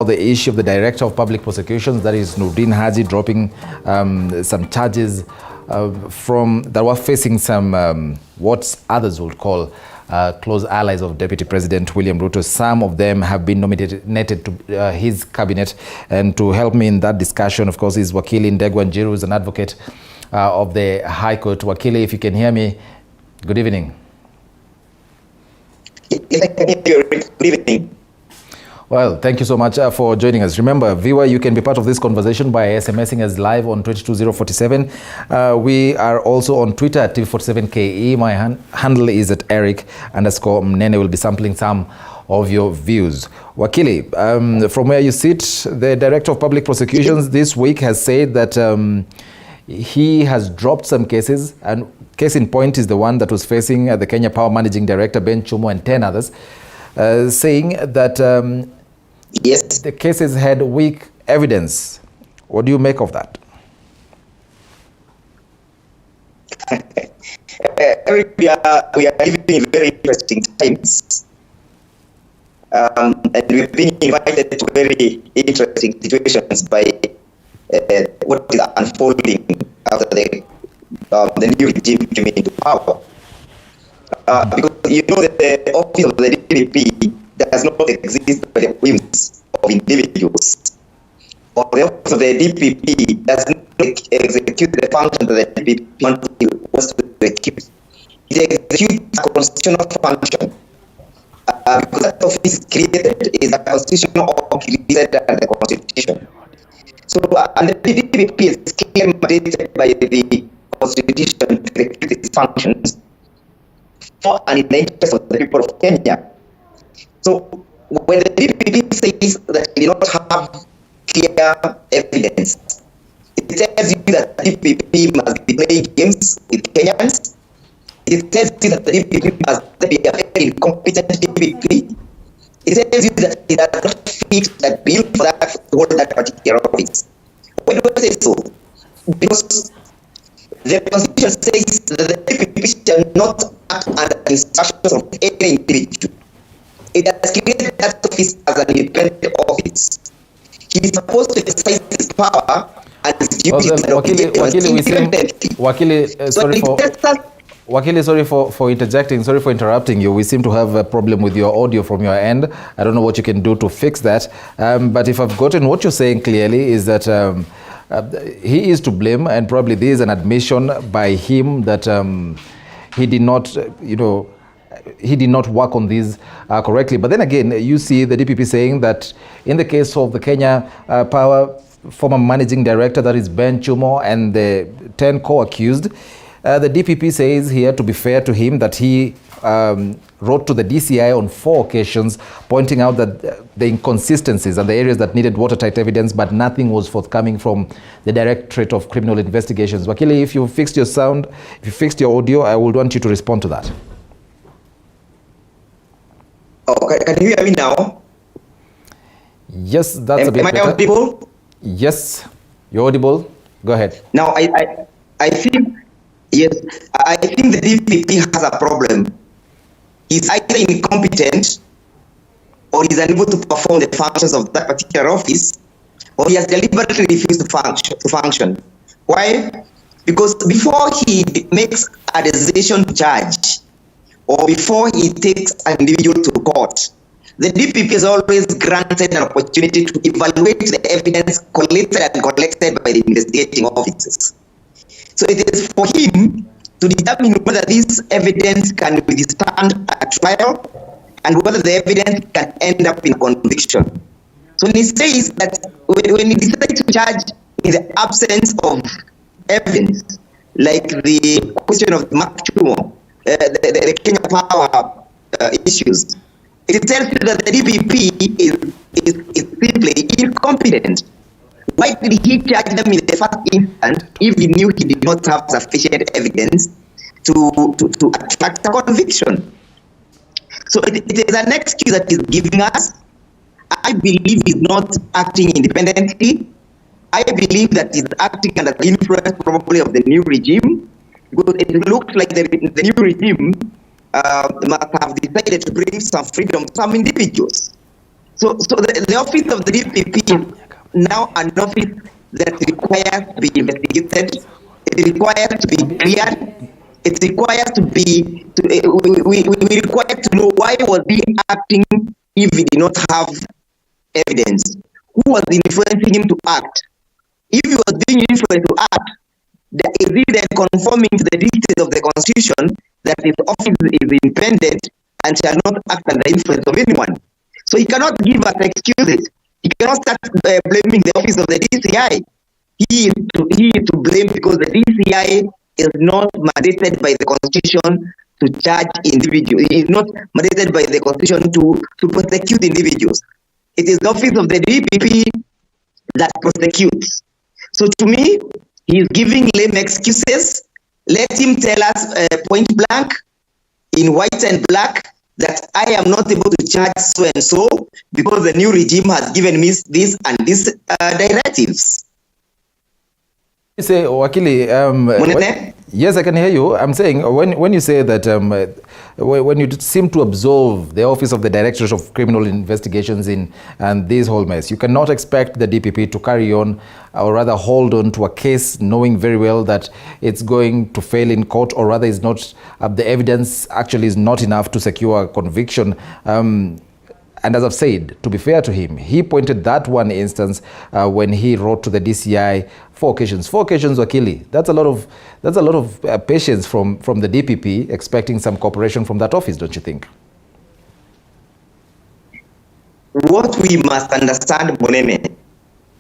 the issue of the Director of Public Prosecutions, that is Nurdin Haji, dropping some charges that were facing some what others would call close allies of Deputy President William Ruto. Some of them have been nominated to his cabinet. And to help me in that discussion, of course, is Wakili Ndegwa Njiru, who is an advocate of the High Court. Wakili, if you can hear me, good evening. Good evening. Well, thank you so much for joining us. Remember, viewer, you can be part of this conversation by SMSing us live on 22047. We are also on Twitter at TV47KE. My handle is at Eric_Mnene. We'll be sampling some of your views. Wakili, from where you sit, the Director of Public Prosecutions this week has said that he has dropped some cases, and case in point is the one that was facing the Kenya Power Managing Director Ben Chumo and 10 others, saying that yes, the cases had weak evidence. What do you make of that? We are living in very interesting times, and we've been invited to very interesting situations by what is unfolding after the new regime came into power. Because you know that the office of the DPP does not exist by the whims of individuals. Or the office of the DPP does not execute the function that the DPP wants to execute. It executes a constitutional function. Because that office created is a constitutional office created under the Constitution. So, and the DPP is clearly mandated by the Constitution to execute its functions for and in the interest of the people of Kenya. So, when the DPP says that they do not have clear evidence, it tells you that the DPP must be playing games with Kenyans. It tells you that the DPP must be a very incompetent DPP. It tells you that it does not fit that bill for that to hold that particular office. Why do I say so? Because the Constitution says that the DPP shall not act under the instructions of any individual. It has created that office as an independent office. He is supposed to exercise his power and his duties Wakili, sorry for interjecting. Sorry for interrupting you. We seem to have a problem with your audio from your end. I don't know what you can do to fix that. But if I've gotten what you're saying clearly is that he is to blame, and probably there is an admission by him that he did not, he did not work on these correctly. But then again, you see the DPP saying that in the case of the Kenya Power former managing director, that is Ben Chumo, and the 10 co-accused, the DPP says here, to be fair to him, that he wrote to the DCI on 4 occasions, pointing out that the inconsistencies and the areas that needed watertight evidence, but nothing was forthcoming from the Directorate of Criminal Investigations. Wakili, if you fixed your sound, if you fixed your audio, I would want you to respond to that. Okay, can you hear me now? Yes, that's a bit better. Am I audible? Yes, you're audible. Go ahead. Now, I think, yes, I think the DPP has a problem. He's either incompetent, or he's unable to perform the functions of that particular office, or he has deliberately refused to function. Why? Because before he makes a decision to judge, or before he takes an individual to court, the DPP has always granted an opportunity to evaluate the evidence collected and collected by the investigating officers. So it is for him to determine whether this evidence can withstand a trial and whether the evidence can end up in conviction. So he says that when he decides to judge in the absence of evidence, like the question of Mark Chumo, the Kenya Power issues, it tells you that the DPP is simply incompetent. Why did he charge them in the first instance if he knew he did not have sufficient evidence to attract a conviction? So it is an excuse that he's giving us. I believe he's not acting independently. I believe that he's acting under the influence probably of the new regime, because it looks like the new regime must have decided to bring some freedom to some individuals. So the office of the DPP is now an office that requires to be investigated. It requires to be cleared. It requires to be, we require to know why was he acting if he did not have evidence. Who was influencing him to act? If he was being influenced to act, is he then conforming to the dictates of the Constitution that his office is independent and shall not act under the influence of anyone? So he cannot give us excuses. He cannot start blaming the office of the DCI. He is to blame because the DCI is not mandated by the Constitution to charge individuals. He is not mandated by the Constitution to prosecute individuals. It is the office of the DPP that prosecutes. So to me, he is giving lame excuses. Let him tell us point blank, in white and black, that I am not able to charge so and so because the new regime has given me this and this directives. You say, Wakili, yes, I can hear you. I'm saying when you say that when you seem to absolve the Office of the Directorate of Criminal Investigations and this whole mess, you cannot expect the DPP to carry on or rather hold on to a case knowing very well that it's going to fail in court, or rather is not the evidence actually is not enough to secure a conviction. And as I've said, to be fair to him, he pointed that one instance when he wrote to the DCI 4 occasions. 4 occasions, Wakili. That's a lot of patience from the DPP, expecting some cooperation from that office, don't you think? What we must understand, Boneme,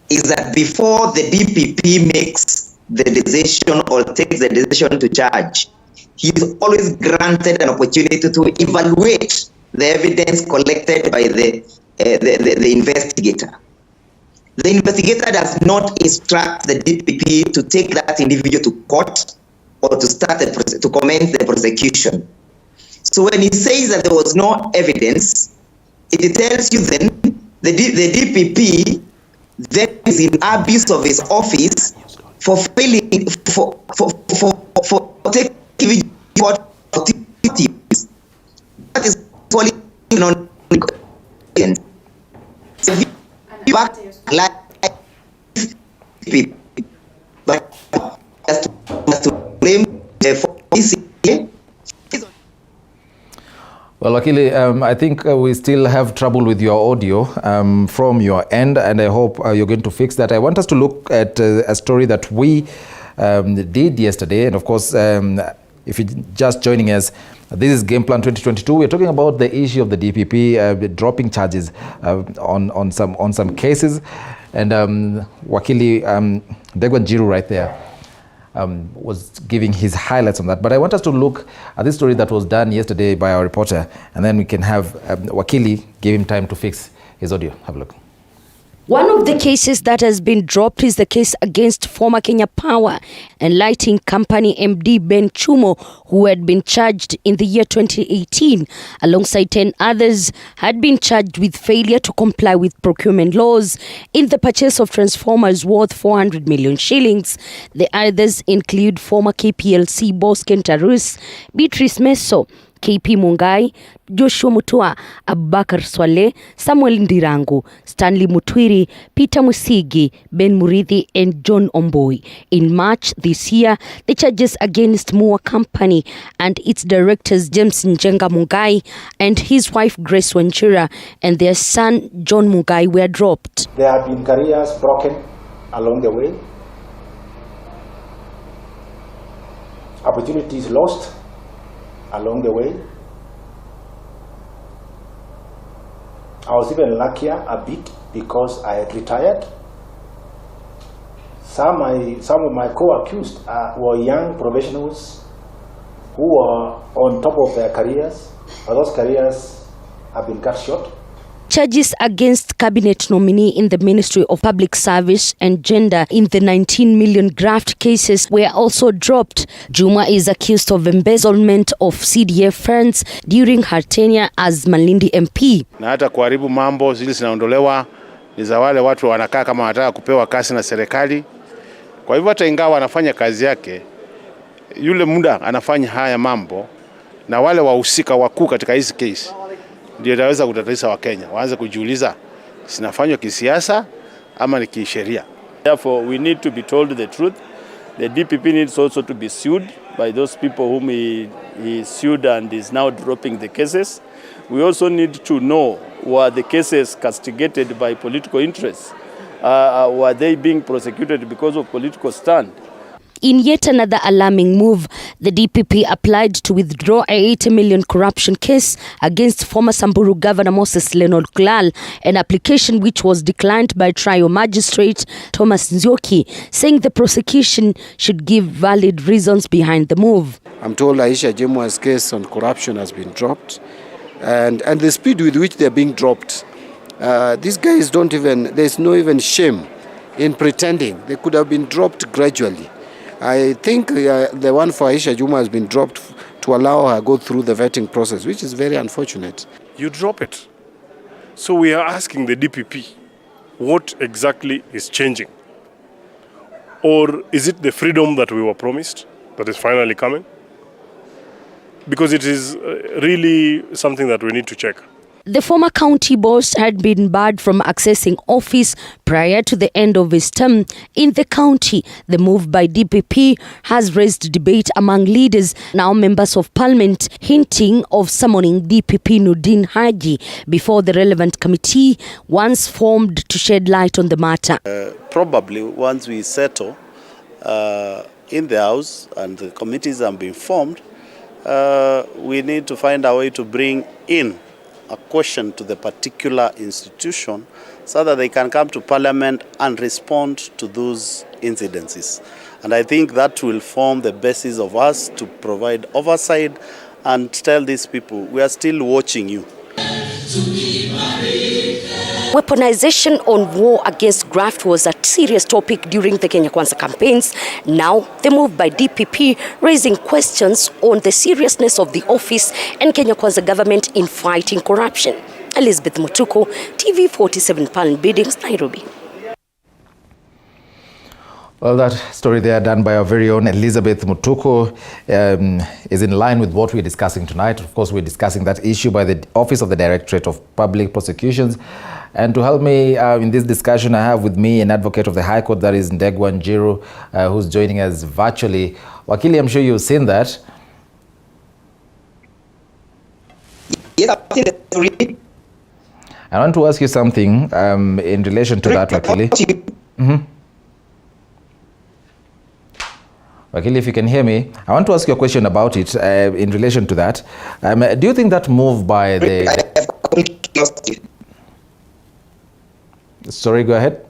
is that before the DPP makes the decision or takes the decision to charge, he is always granted an opportunity to evaluate the evidence collected by the investigator. The investigator does not instruct the DPP to take that individual to court or to start to commence the prosecution. So when he says that there was no evidence, it tells you then the DPP then is in abuse of his office for failing for taking court activities. That is on but to blame for this. Well, Wakili, I think we still have trouble with your audio from your end, and I hope you're going to fix that. I want us to look at a story that we did yesterday, and of course, if you're just joining us, this is GamePlan 2022. We're talking about the issue of the DPP dropping charges on some cases, and Wakili Degwan Jiru right there was giving his highlights on that. But I want us to look at this story that was done yesterday by our reporter, and then we can have Wakili give him time to fix his audio. Have a look. One of the cases that has been dropped is the case against former Kenya Power and Lighting Company MD Ben Chumo, who had been charged in the year 2018, alongside 10 others, had been charged with failure to comply with procurement laws in the purchase of transformers worth 400 million shillings. The others include former KPLC boss Kentarus, Beatrice Meso, KP Mungai, Joshua Mutua, Abubakar Swale, Samuel Ndirangu, Stanley Mutwiri, Peter Musigi, Ben Murithi, and John Omboi. In March this year, the charges against Mua Company and its directors James Njenga Mungai and his wife Grace Wanchira and their son John Mungai were dropped. There have been careers broken along the way, opportunities lost along the way. I was even luckier a bit because I had retired. Some of my co-accused were young professionals who were on top of their careers, but those careers have been cut short. Charges against cabinet nominee in the Ministry of Public Service and Gender in the 19 million graft cases were also dropped. Juma is accused of embezzlement of CDF funds during her tenure as Malindi MP. Na hata kuharibu mambo zile zinaondolewa ni za wale watu wanakaa kama wanataka kupewa kazi na serikali. Kwa hivyo hata ingawa anafanya kazi yake, yule muda anafanya haya mambo na wale wahusika wakuu katika hizi case ndio itaweza kutatanisha Wakenya. Waanze kujiuliza zinafanywa kisiasa ama ni kisheria. Therefore, we need to be told the truth. The DPP needs also to be sued by those people whom he sued and is now dropping the cases. We also need to know, were the cases castigated by political interests? Were they being prosecuted because of political stand? In yet another alarming move, the DPP applied to withdraw a 80 million corruption case against former Samburu Governor Moses Leonard Glal, an application which was declined by trial magistrate Thomas Nzioki, saying the prosecution should give valid reasons behind the move. I'm told Aisha Jemwa's case on corruption has been dropped, and the speed with which they're being dropped. These guys don't even, there's no even shame in pretending. They could have been dropped gradually. I think the one for Aisha Juma has been dropped to allow her go through the vetting process, which is very unfortunate. You drop it. So we are asking the DPP, what exactly is changing? Or is it the freedom that we were promised that is finally coming? Because it is really something that we need to check. The former county boss had been barred from accessing office prior to the end of his term in the county. The move by DPP has raised debate among leaders, now members of parliament, hinting of summoning DPP Nudin Haji before the relevant committee once formed to shed light on the matter. Probably once we settle in the House and the committees have been formed, we need to find a way to bring in a question to the particular institution so that they can come to Parliament and respond to those incidences. And I think that will form the basis of us to provide oversight and tell these people, we are still watching you. Weaponization on war against graft was a serious topic during the Kenya Kwanza campaigns. Now, the move by DPP raising questions on the seriousness of the office and Kenya Kwanza government in fighting corruption. Elizabeth Mutuku, TV47 Palm Biddings, Nairobi. Well, that story there done by our very own Elizabeth Mutuku is in line with what we're discussing tonight. Of course, we're discussing that issue by the Office of the Directorate of Public Prosecutions. And to help me in this discussion, I have with me an advocate of the High Court, that is Ndegwa Njiru, who's joining us virtually. Wakili, I'm sure you've seen that. Yes, I've seen the story. I want to ask you something in relation to that, Wakili. Wakili, if you can hear me, I want to ask you a question about it in relation to that. Do you think that move by the... Sorry, go ahead.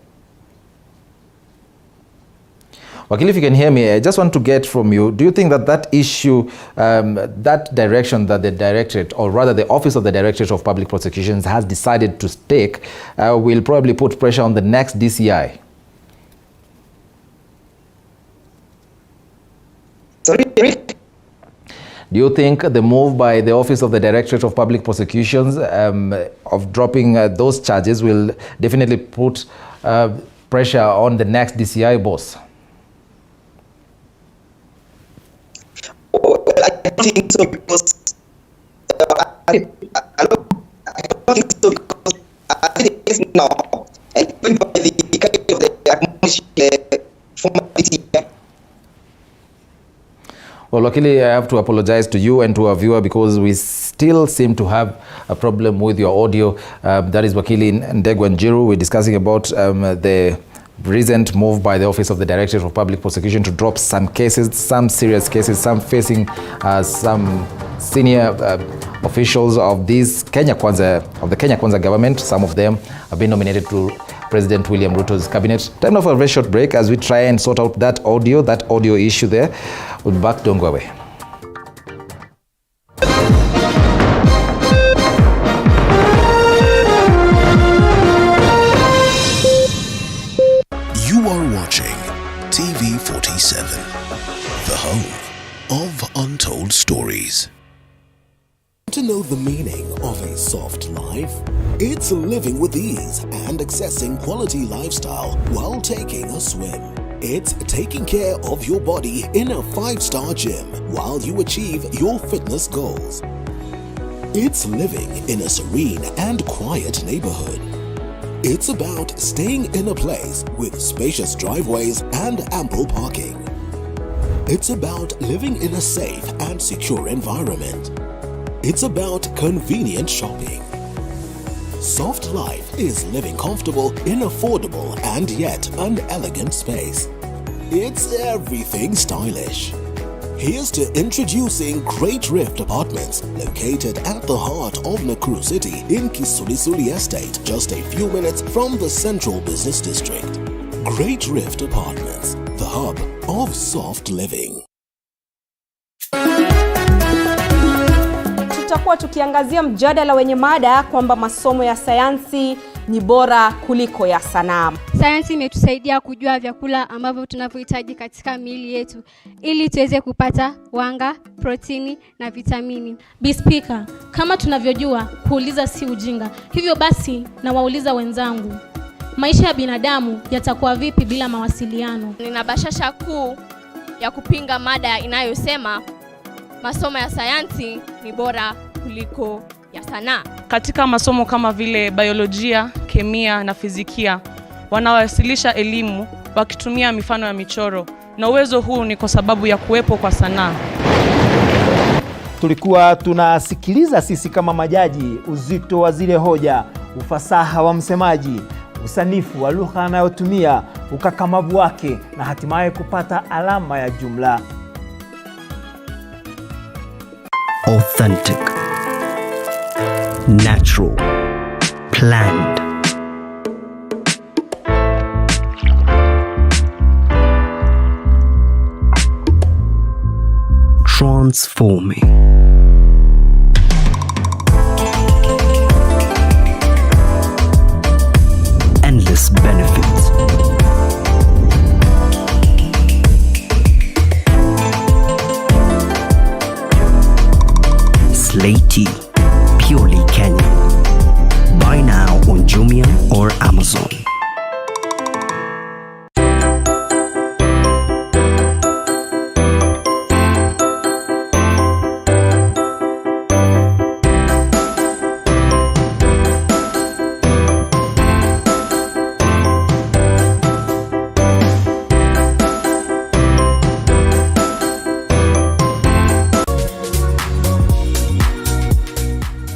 Wakili, if you can hear me, I just want to get from you, do you think that that issue, that direction that the Directorate, or rather the Office of the Directorate of Public Prosecutions has decided to take, will probably put pressure on the next DCI? Sorry? Do you think the move by the Office of the Directorate of Public Prosecutions of dropping those charges will definitely put pressure on the next DCI boss? Well, I don't think so, because I don't think so, because I think it's now, and even by the kind of the admonition former DCI. Well, luckily, I have to apologize to you and to our viewer because we still seem to have a problem with your audio. That is Wakili Ndegwa Njiru. We're discussing about the recent move by the Office of the Directorate of Public Prosecution to drop some cases, some serious cases, some facing some senior officials of this the Kenya Kwanza government. Some of them have been nominated to President William Ruto's cabinet. Time now for a very short break as we try and sort out that audio issue there. We'll be back, don't go away. You are watching TV47, the home of untold stories. To know the meaning of a soft life? It's living with ease and accessing quality lifestyle while taking a swim. It's taking care of your body in a 5-star gym while you achieve your fitness goals. It's living in a serene and quiet neighborhood. It's about staying in a place with spacious driveways and ample parking. It's about living in a safe and secure environment. It's about convenient shopping. Soft life is living comfortable in affordable and yet an elegant space. It's everything stylish. Here's to introducing Great Rift Apartments, located at the heart of Nakuru City in Kisulisuli Estate, just a few minutes from the Central Business District. Great Rift Apartments, the hub of soft living. Tutakuwa tukiangazia mjadala wenye mada kwamba masomo ya sayansi ni bora kuliko ya sanaa. Sayansi imetusaidia kujua vyakula ambavyo tunavyohitaji katika miili yetu ili tuweze kupata wanga, protini na vitamini. Speaker, kama tunavyojua kuuliza si ujinga. Hivyo basi na wauliza wenzangu, maisha ya binadamu yatakuwa vipi bila mawasiliano? Nina bashasha kuu ya kupinga mada inayosema masomo ya sayansi ni bora kuliko ya sanaa. Katika masomo kama vile biolojia, kemia na fizikia, wanawasilisha elimu wakitumia mifano ya michoro, na uwezo huu ni kwa sababu ya kuwepo kwa sanaa. Tulikuwa tunasikiliza sisi kama majaji uzito wa zile hoja, ufasaha wa msemaji, usanifu wa lugha anayotumia, ukakamavu wake na hatimaye kupata alama ya jumla. Authentic, natural, planned. Transforming. Endless benefits. Slaty, purely Kenyan. Buy now on Jumia or Amazon.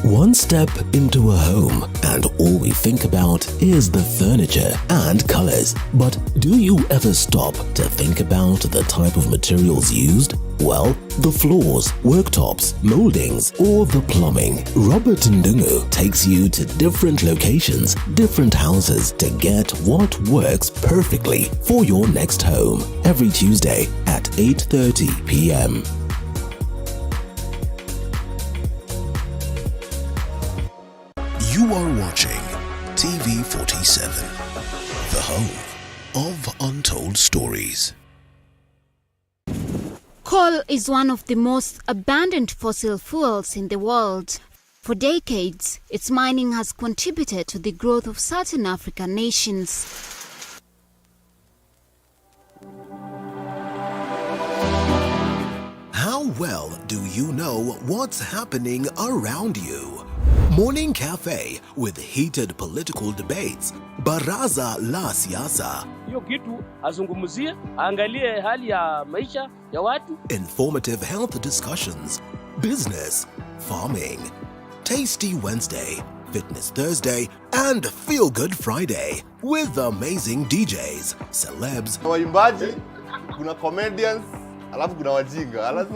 One step into a home and all we think about is the furniture and colors. But do you ever stop to think about the type of materials used? Well, the floors, worktops, moldings, or the plumbing. Robert Ndungu takes you to different locations, different houses to get what works perfectly for your next home. Every Tuesday at 8:30 p.m. You are watching TV47, the home of untold stories. Coal is one of the most abundant fossil fuels in the world. For decades, its mining has contributed to the growth of certain African nations. How well do you know what's happening around you? Morning Cafe with heated political debates. Baraza la Siasa. Hiyo kitu azungumzie, angalie hali ya maisha ya watu. Informative health discussions. Business, farming. Tasty Wednesday, Fitness Thursday, and Feel Good Friday with amazing DJs, celebs, waimbaji, kuna comedians, alafu kuna wajinga,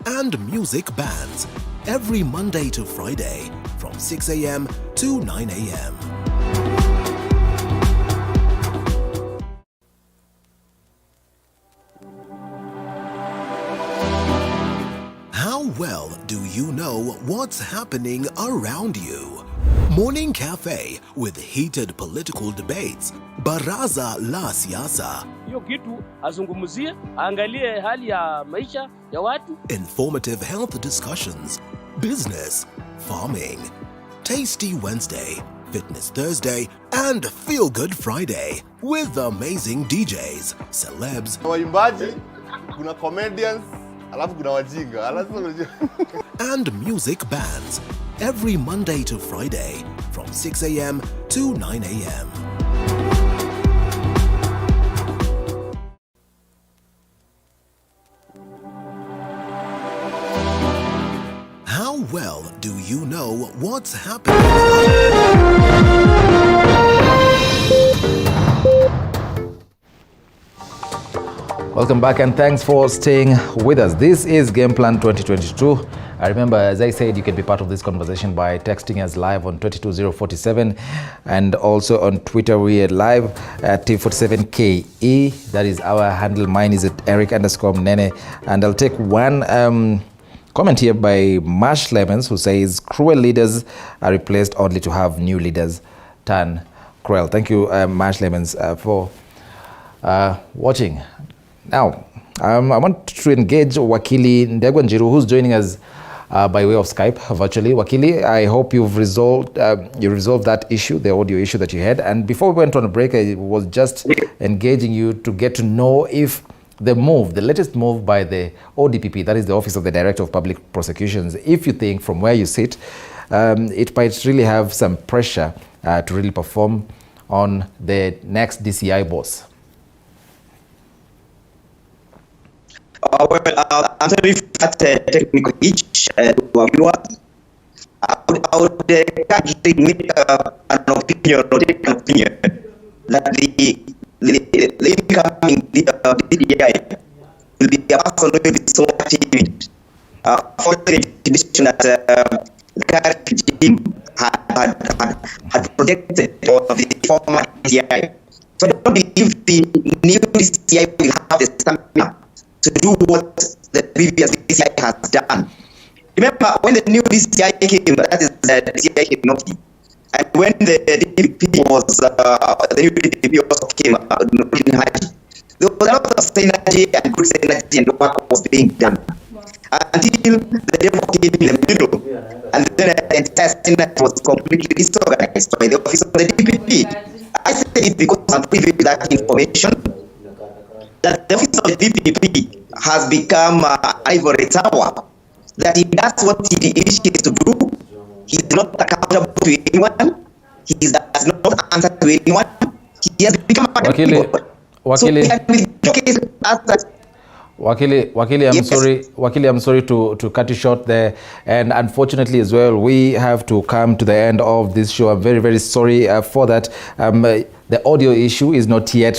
and music bands. Every Monday to Friday from 6 a.m. to 9 a.m. How well do you know what's happening around you? Morning Cafe with heated political debates. Baraza la Siasa. Hiyo kitu azungumzie, angalie hali ya maisha ya watu. Informative health discussions. Business, farming. Tasty Wednesday, Fitness Thursday, and Feel Good Friday with amazing DJs, celebs, waimbaji, kuna comedians, alafu kuna wajinga, and music bands. Every Monday to Friday from 6 a.m. to to 9 a.m. How well do you know what's happening? Welcome back and thanks for staying with us. This is Game Plan 2022. I remember, as I said, you can be part of this conversation by texting us live on 22047 and also on Twitter. We are live at T47KE. That is our handle. Mine is at Eric_Nene. And I'll take one comment here by Marsh Lemons, who says cruel leaders are replaced only to have new leaders turn cruel. Thank you, Marsh Lemons, for watching. Now, I want to engage Wakili Ndegwa Njiru, who's joining us by way of Skype virtually. Wakili, I hope you've resolved that issue, the audio issue that you had. And before we went on a break, I was just engaging you to get to know if the latest move by the ODPP, that is the Office of the Director of Public Prosecutions, if you think from where you sit, it might really have some pressure to really perform on the next DCI boss. Well, I'm sorry for that technical glitch to our viewers. I would kindly make an opinion or take an opinion that the incoming DDI will be a person who will be so active for the intimidation that the current regime had protected the former DCI. So I don't believe the new DCI will have the stamina to do what the previous DCI has done. Remember, when the new DCI came, that is the DCI Kinoki, and when the DPP was, the new DPP also came, there was a lot of synergy and good synergy and work was being done. Until the devil came in the middle, and then the entire Senate was completely disorganized by the office of the DPP. I said it because I'm privy to that information, that the office of the DPP has become an ivory tower, that he does what he initiates to do. He is not accountable to anyone. He does not answer to anyone. He has become a Wakili, I'm sorry to cut you short there, and unfortunately as well, we have to come to the end of this show. I'm very, very sorry for that. The audio issue is not yet